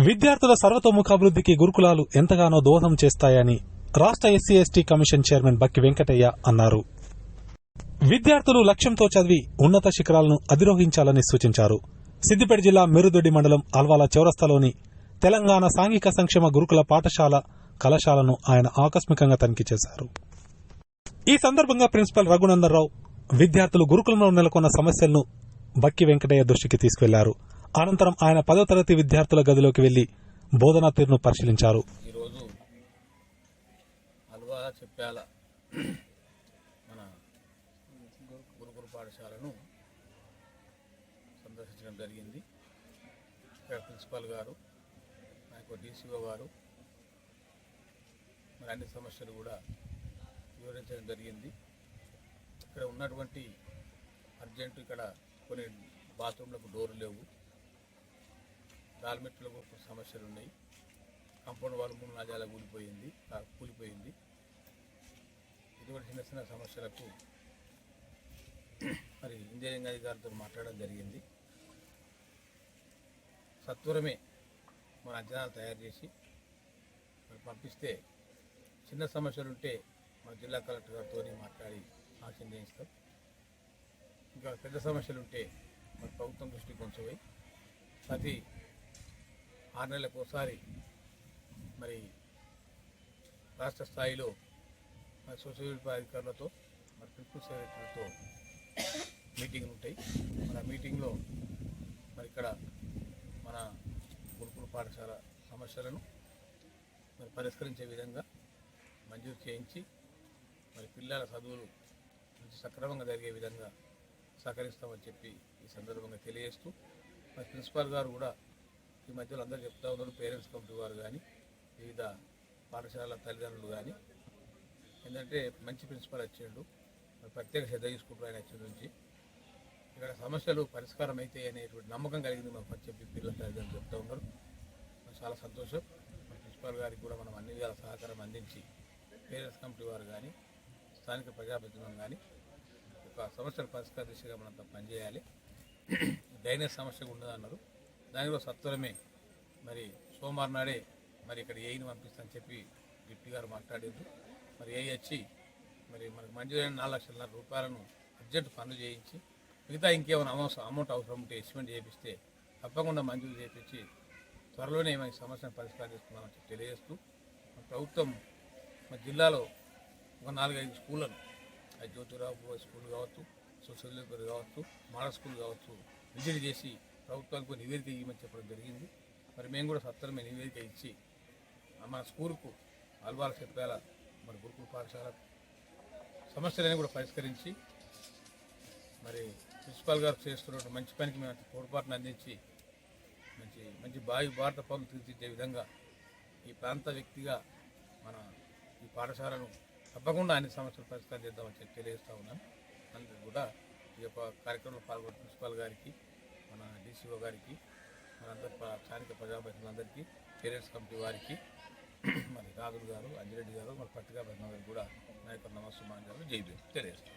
విద్యార్థుల సర్వతోముఖాభివృద్ధికి గురుకులాలు ఎంతగానో దోహదం చేస్తాయని రాష్ట్ర ఎస్సీ ఎస్టీ కమిషన్ చైర్మన్ బక్కి వెంకటయ్య అన్నారు. విద్యార్థులు లక్ష్యంతో చదివి ఉన్నత శిఖరాలను అధిరోహించాలని సూచించారు. సిద్దిపేట జిల్లా మెరుదొడ్డి మండలం అల్వాల చౌరస్తాలోని తెలంగాణ సాంఘిక సంక్షేమ గురుకుల పాఠశాల కళాశాలను ఆయన ఆకస్మికంగా తనిఖీ చేశారు. ఈ సందర్భంగా ప్రిన్సిపల్ రఘునందనరావు విద్యార్థులు గురుకులంలో నెలకొన్న సమస్యలను బక్కి వెంకటయ్య దృష్టికి తీసుకెళ్లారు. అనంతరం ఆయన 10వ తరగతి విద్యార్థుల గదిలోకి వెళ్లి బోధనా తీరును పరిశీలించారు. ఈరోజు అల్వా చెప్పాల మన గురుకుల పాఠశాలను సందర్శించడం జరిగింది. ఇక్కడ ప్రిన్సిపల్ గారు, నాకు డీసీఓ గారు మరి అన్ని సమస్యలు కూడా వివరించడం జరిగింది. ఇక్కడ ఉన్నటువంటి అర్జెంటు ఇక్కడ కొన్ని బాత్రూంలకు డోర్లు లేవు, డాల్మెట్లకు సమస్యలు ఉన్నాయి, కాంపౌండ్ వాళ్ళు 3 నాజాల కూలిపోయింది. ఇటువంటి చిన్న చిన్న సమస్యలకు మరి ఇంజనీరింగ్ అధికారులతో మాట్లాడడం జరిగింది. సత్వరమే మన అంచనాలు తయారు చేసి మరి పంపిస్తే చిన్న సమస్యలు ఉంటే మన జిల్లా కలెక్టర్ గారితో మాట్లాడి సాక్ష్యం చేయిస్తాం. ఇంకా పెద్ద సమస్యలు ఉంటే మరి ప్రభుత్వం దృష్టికి కొంచెం ప్రతి 6 నెలలకు ఒకసారి మరి రాష్ట్ర స్థాయిలో మరి సోషల్ వెల్ఫేర్ అధికారులతో మరి ప్రిన్సిపల్ సెక్రటరీతో మీటింగ్లు ఉంటాయి. మరి ఆ మీటింగ్లో మరి ఇక్కడ మన గురుకుల పాఠశాల సమస్యలను మరి పరిష్కరించే విధంగా మంజూరు చేయించి మరి పిల్లల చదువులు మంచి సక్రమంగా జరిగే విధంగా సహకరిస్తామని చెప్పి ఈ సందర్భంగా తెలియజేస్తూ మరి ప్రిన్సిపాల్ గారు కూడా ఈ మధ్యలో అందరూ చెప్తా ఉన్నారు, పేరెంట్స్ కమిటీ వారు కానీ వివిధ పాఠశాల తల్లిదండ్రులు కానీ ఏంటంటే మంచి ప్రిన్సిపల్ వచ్చిండు, ప్రత్యేక శ్రద్ధ తీసుకుంటారు ఆయన వచ్చి నుంచి ఇక్కడ సమస్యలు పరిష్కారం అయితే అనేటువంటి నమ్మకం కలిగింది మాకు చెప్పి పిల్లల తల్లిదండ్రులు చెప్తా ఉన్నారు. చాలా సంతోషం. ప్రిన్సిపాల్ గారికి కూడా మనం అన్ని విధాల సహకారం అందించి పేరెంట్స్ కమిటీ వారు కానీ స్థానిక ప్రజాప్రతినిధులు కానీ ఒక సమస్యల పరిష్కార దిశగా మనంతా పనిచేయాలి. డ్రైనేజ్ సమస్య ఉండదన్నారు, దానిలో సత్వరమే మరి సోమవారం నాడే మరి ఇక్కడ ఏఈని పంపిస్తానని చెప్పి డిప్యూటీ గారు మాట్లాడారు. మరి ఏఈ వచ్చి మరి మనకు మంజూరైన 4,00,000 రూపాయలను అర్జెంట్ పనులు చేయించి మిగతా ఇంకేమైనా అమౌంట్ అవసరం ఉంటే ఎస్టిమేట్ చేపిస్తే తప్పకుండా మంజూరు చేయించి త్వరలోనే మన సమస్యను పరిష్కారం చేసుకున్నామని చెప్పి తెలియజేస్తూ ప్రభుత్వం మన జిల్లాలో ఒక 4-5 స్కూళ్ళను అది జ్యోతిరావు స్కూల్ కావచ్చు, సోషల్ వెల్ఫేర్ కావచ్చు, మోడల్ స్కూల్ కావచ్చు విజిట్ చేసి ప్రభుత్వానికి నివేదిక ఇవ్వమని చెప్పడం జరిగింది. మరి మేము కూడా సత్వరమే నివేదిక ఇచ్చి మన స్కూల్కు అల్వాల చెప్పాల మరి గురుకుల పాఠశాల సమస్యలన్నీ కూడా పరిష్కరించి మరి ప్రిన్సిపాల్ గారు చేస్తున్న మంచి పనికి మేము తోడ్పాటును అందించి మంచి భారత పనులు తీర్చిదిద్దే విధంగా ఈ ప్రాంత వ్యక్తిగా మన ఈ పాఠశాలను తప్పకుండా అన్ని సమస్యలు పరిష్కారం చేద్దామని చెప్పి తెలియజేస్తూ ఉన్నాను. అందరూ కూడా ఈ యొక్క కార్యక్రమంలో పాల్గొన్న ప్రిన్సిపాల్ గారికి, మన డీసీఓ గారికి, మనందరి స్థానిక ప్రజాప్రతినిధులందరికీ, పేరెంట్స్ కమిటీ వారికి, మరి రాజులు గారు, అంజిరెడ్డి గారు, మరి పత్రికా ప్రతినిధులు కూడా నా యొక్క నమస్సుమాన్ గారు జై భీమ్ తెలియజేస్తాను.